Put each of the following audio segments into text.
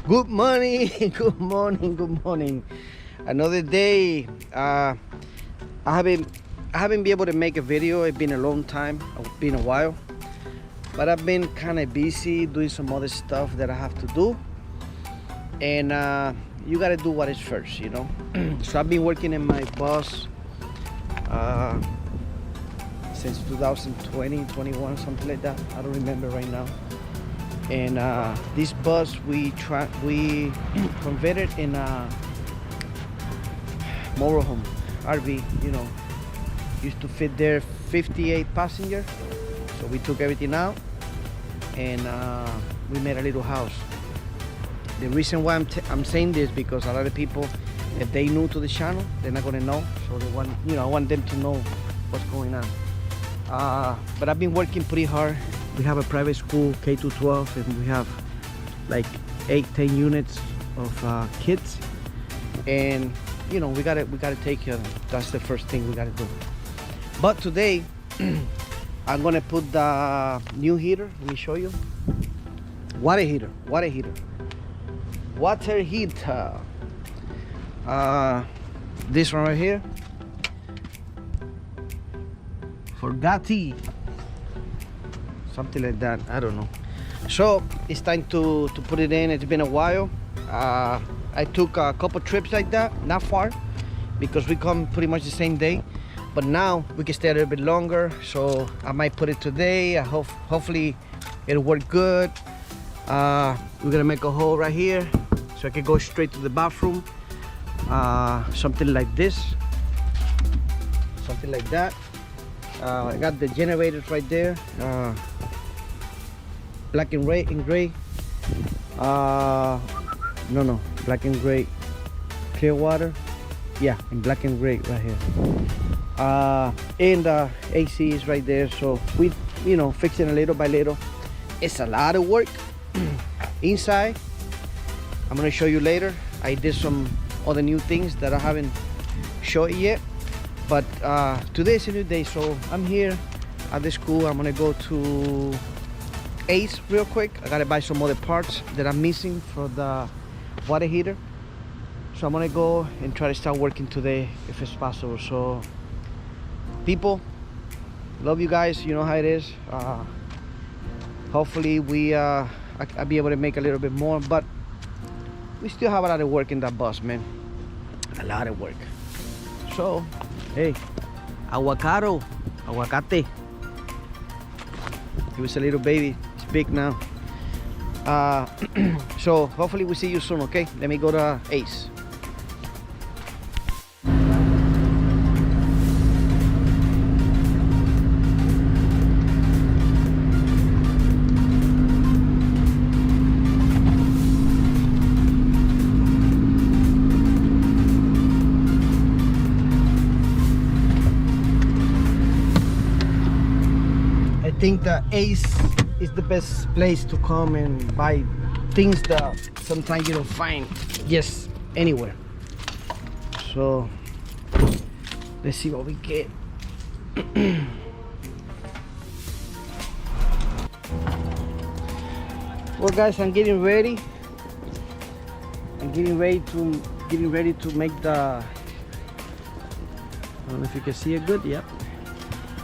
Good morning, good morning, good morning. Another day. I haven't been able to make a video. It's been a long time. It's been a while, but I've been kind of busy doing some other stuff that I have to do. And you gotta do what is first, you know. So I've been working in my bus since 2020, 21, something like that. I don't remember right now. And this bus we converted in a motorhome RV, you know. Used to fit there 58 passengers, so we took everything out and we made a little house. The reason why I'm saying this because a lot of people, if they new to the channel, they're not gonna know, so they want, you know, I want them to know what's going on. But I've been working pretty hard. We have a private school, K-12, and we have like 8-10 units of kids, and you know, we gotta take care of them. That's the first thing we gotta do. But today I'm gonna put the new heater. Let me show you. Water heater. This one right here, Forgati, something like that, I don't know. So it's time to put it in. It's been a while. I took a couple trips like that, not far, because we come pretty much the same day, but now we can stay a little bit longer, so I might put it today. Hopefully it'll work good. We're gonna make a hole right here so I can go straight to the bathroom. Something like this, something like that. I got the generators right there, black and gray. No, black and gray, clear water. Yeah, in black and gray right here. And the AC is right there, so we, you know, fixing it little by little. It's a lot of work. Inside, I'm gonna show you later. I did some other new things that I haven't showed yet, but today is a new day, so I'm here at the school. I'm gonna go to Ace real quick. I gotta buy some other parts that I'm missing for the water heater, so I'm gonna go and try to start working today if it's possible. So people, love you guys, you know how it is. Hopefully I'll be able to make a little bit more, but we still have a lot of work in that bus, man. A lot of work. So hey, aguacate. He was a little baby, it's big now. So hopefully we see you soon, okay? Let me go to Ace. I think the Ace is the best place to come and buy things that sometimes you don't find just anywhere. So let's see what we get. Well guys, I'm getting ready. I'm getting ready to make the, I don't know if you can see it good. Yep.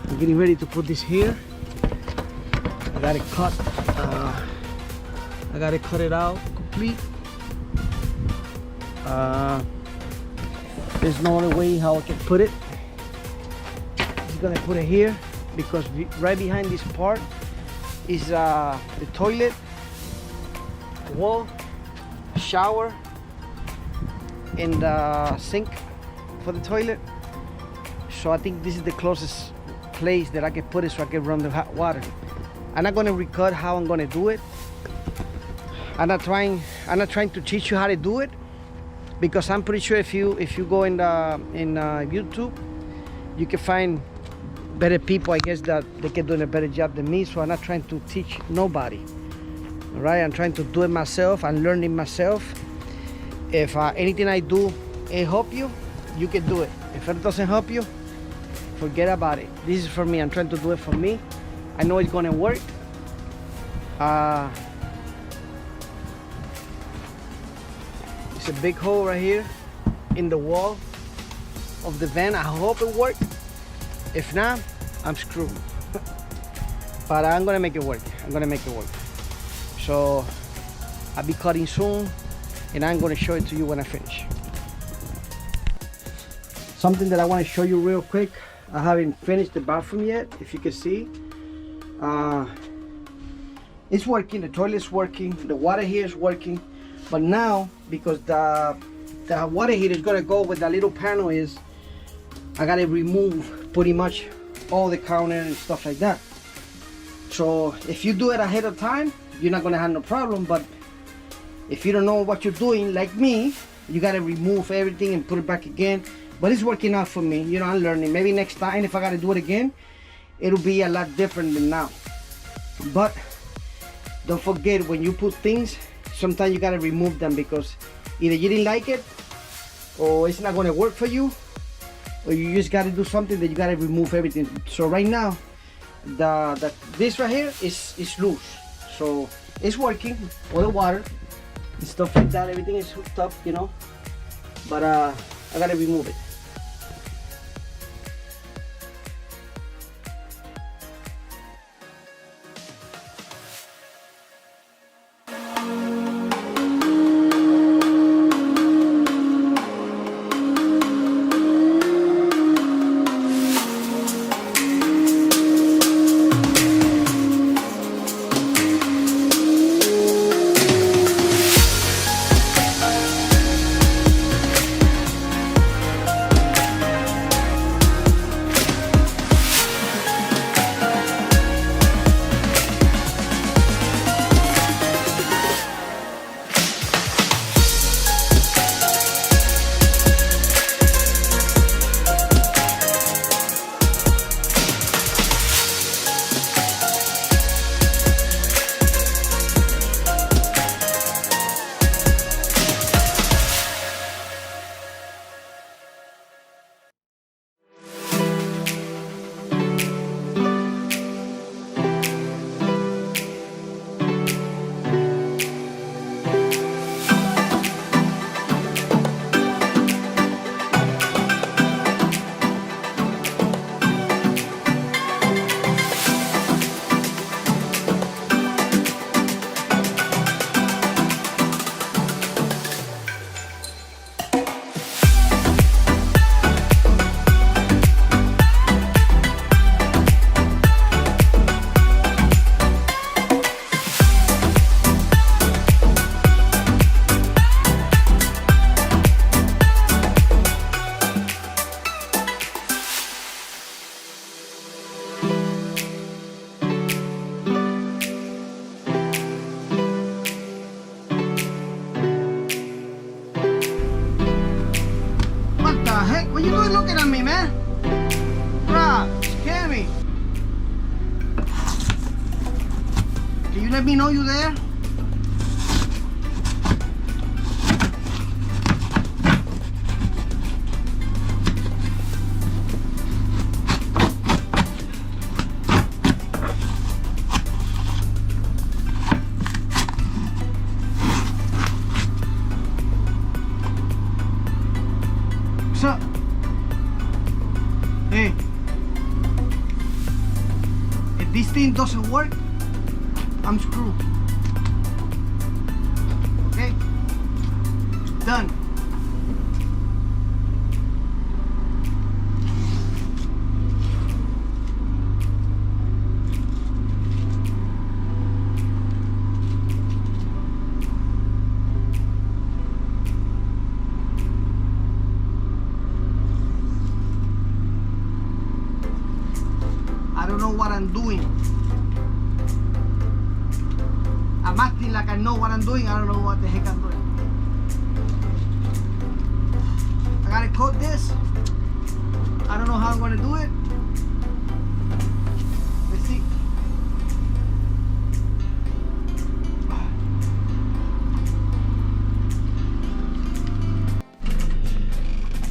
I'm getting ready to put this here. I gotta cut it out complete. There's no other way how I can put it. Just gonna put it here because right behind this part is the toilet, wall, shower, and the sink for the toilet. So I think this is the closest place that I can put it so I can run the hot water. I'm not gonna record how I'm gonna do it. I'm not trying to teach you how to do it, because I'm pretty sure if you go in YouTube, you can find better people, I guess, that they can do a better job than me. So I'm not trying to teach nobody. All right, I'm trying to do it myself. I'm learning myself. If anything I do it help you, you can do it. If it doesn't help you, forget about it. This is for me. I'm trying to do it for me. I know it's gonna work. It's a big hole right here in the wall of the van. I hope it works. If not, I'm screwed. But I'm gonna make it work. I'm gonna make it work. So I'll be cutting soon, and I'm gonna show it to you when I finish. Something that I want to show you real quick. I haven't finished the bathroom yet. If you can see, it's working. The toilet's working. The water here is working. But now, because the water heater is gonna go with that little panel, is I gotta remove pretty much all the counter and stuff like that. So if you do it ahead of time, you're not gonna have no problem. But if you don't know what you're doing, like me, you gotta remove everything and put it back again. But it's working out for me. You know, I'm learning. Maybe next time, if I gotta do it again, it'll be a lot different than now. But don't forget, when you put things, sometimes you gotta remove them, because either you didn't like it, or it's not gonna work for you, or you just gotta do something that you gotta remove everything. So right now, this right here is loose, so it's working. All the water and stuff like that, everything is hooked up, you know. But I gotta remove it. What you doing looking at me, man? Bruh, scare me. Can you let me know you there? What's up? Hey, if this thing doesn't work, I'm screwed. Okay? Done. I don't know what I'm doing. I'm acting like I know what I'm doing. I don't know what the heck I'm doing. I gotta coat this. I don't know how I'm gonna do it. Let's see.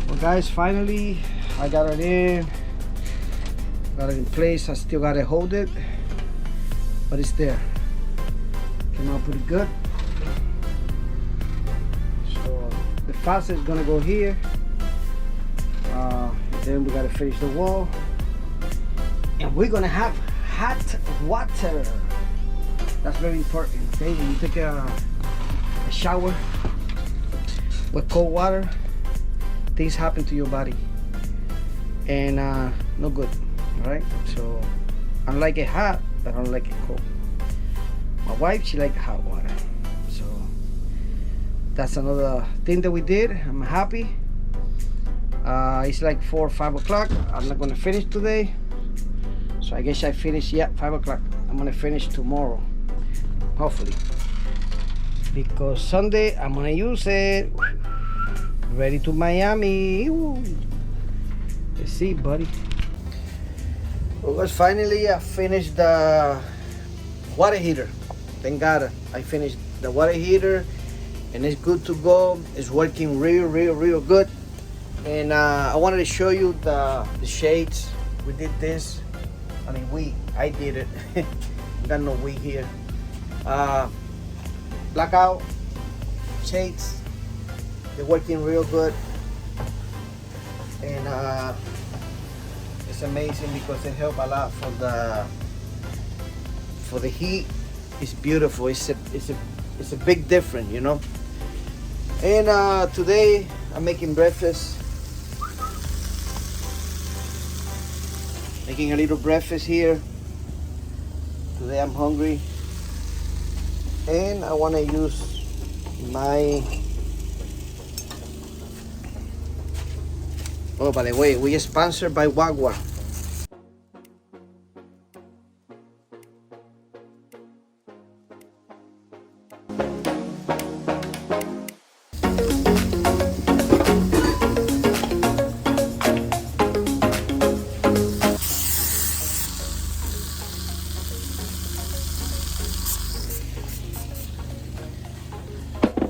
Well guys, finally I got it in. Got it in place. I still gotta hold it, but it's there. Came out pretty good. So faucet is gonna go here. Then we gotta finish the wall, and we're gonna have hot water. That's very important. Okay, when you take a shower with cold water, things happen to your body, and no good. All right, so I like it hot, but I don't like it cold. My wife, she likes hot water, so that's another thing that we did. I'm happy. It's like 4 or 5 o'clock. I'm not gonna finish today, so I guess I finish 5 o'clock. I'm gonna finish tomorrow, hopefully, because Sunday I'm gonna use it. Ready to Miami. Ooh. Let's see, buddy. Well, guys, finally I finished the water heater. Thank God I finished the water heater, and it's good to go. It's working real good. And I wanted to show you the shades. We did this. I mean, I did it. Got no we here. Blackout shades. They're working real good. And it's amazing because it help a lot for the heat. It's beautiful. It's a big difference, you know. And today I'm making breakfast. Making a little breakfast here. Today I'm hungry, and I want to use my. Oh, by the way, we are sponsored by Wagwa.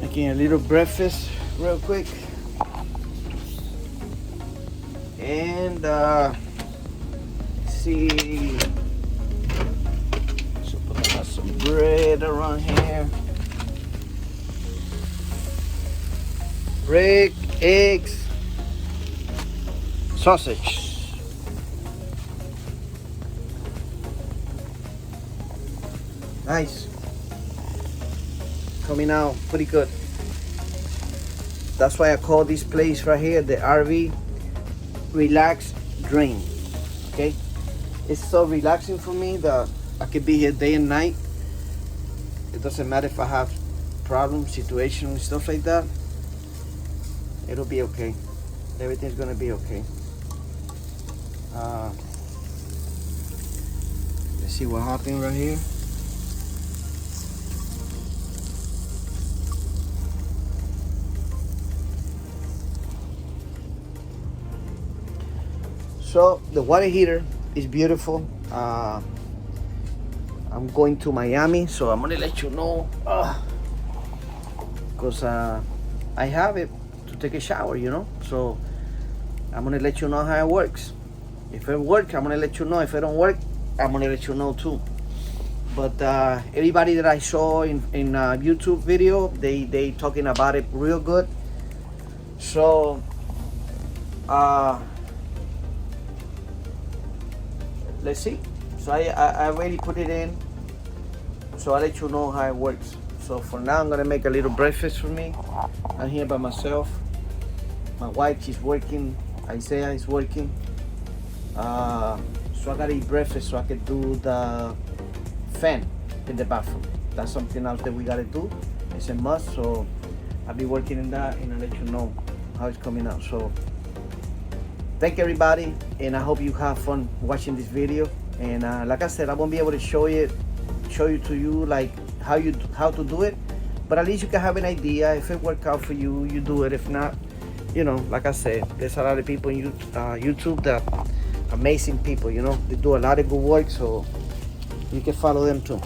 Making a little breakfast real quick. And see, so I got some bread around here. Bread, eggs, sausage. Nice. Coming out pretty good. That's why I call this place right here the RV Relax Dream. Okay, it's so relaxing for me that I could be here day and night. It doesn't matter if I have problems, situations, stuff like that. It'll be okay. Everything's gonna be okay. Let's see what happened right here. So the water heater is beautiful. I'm going to Miami, so I'm gonna let you know, because I have it to take a shower, you know. So I'm gonna let you know how it works. If it works, I'm gonna let you know. If it don't work, I'm gonna let you know too. But everybody that I saw in YouTube video, they talking about it real good. So let's see. So I already put it in, so I'll let you know how it works. So for now, I'm gonna make a little breakfast for me. I'm here by myself. My wife, she's working. Isaiah is working. So I gotta eat breakfast so I can do the fan in the bathroom. That's something else that we gotta do. It's a must. So I'll be working in that, and I'll let you know how it's coming out. So thank you, everybody, and I hope you have fun watching this video. And like I said, I won't be able to show you to you like how to do it, but at least you can have an idea. If it works out for you, you do it. If not, you know, like I said, there's a lot of people in YouTube that amazing people, you know, they do a lot of good work, so you can follow them too.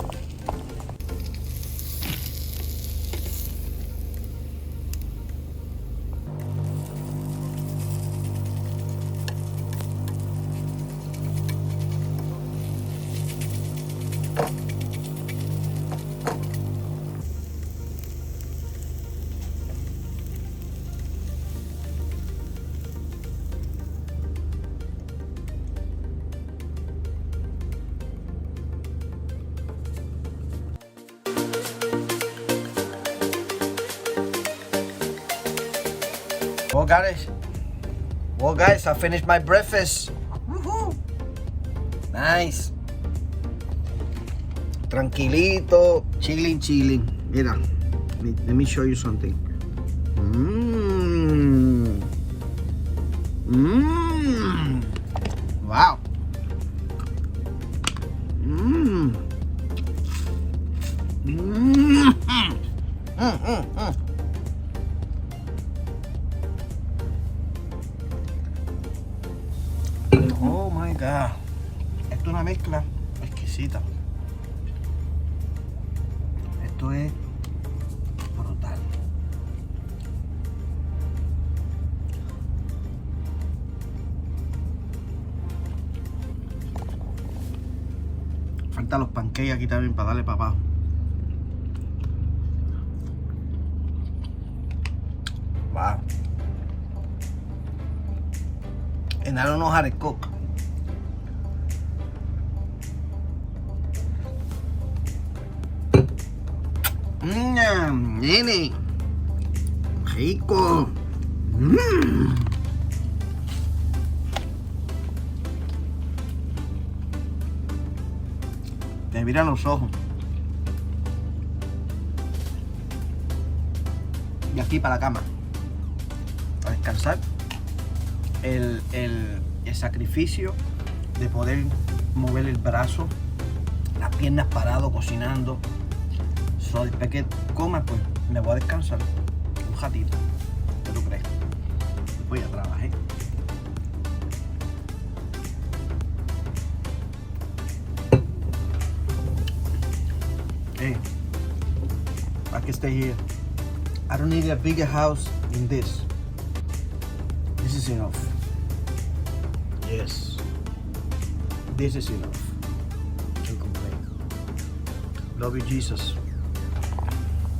Well guys, I finished my breakfast. Woohoo. Nice. Tranquilito, chilling. Mira, let me show you something. Wow. Oh my god. Esto es una mezcla exquisita. Esto es brutal. Faltan los pancakes aquí también para darle para abajo. Wow. And I don't know how to cook. Nene. Rico. Te miran los ojos. Y aquí para la cama. A descansar. El sacrificio de poder mover el brazo, las piernas parado, cocinando. So, después que coma, pues me voy a descansar un ratito. ¿Qué tú crees? Después ya trabajé. Hey, I can stay here. I don't need a bigger house than this. This is enough. Yes. This is enough. Can't complain. Love you, Jesus.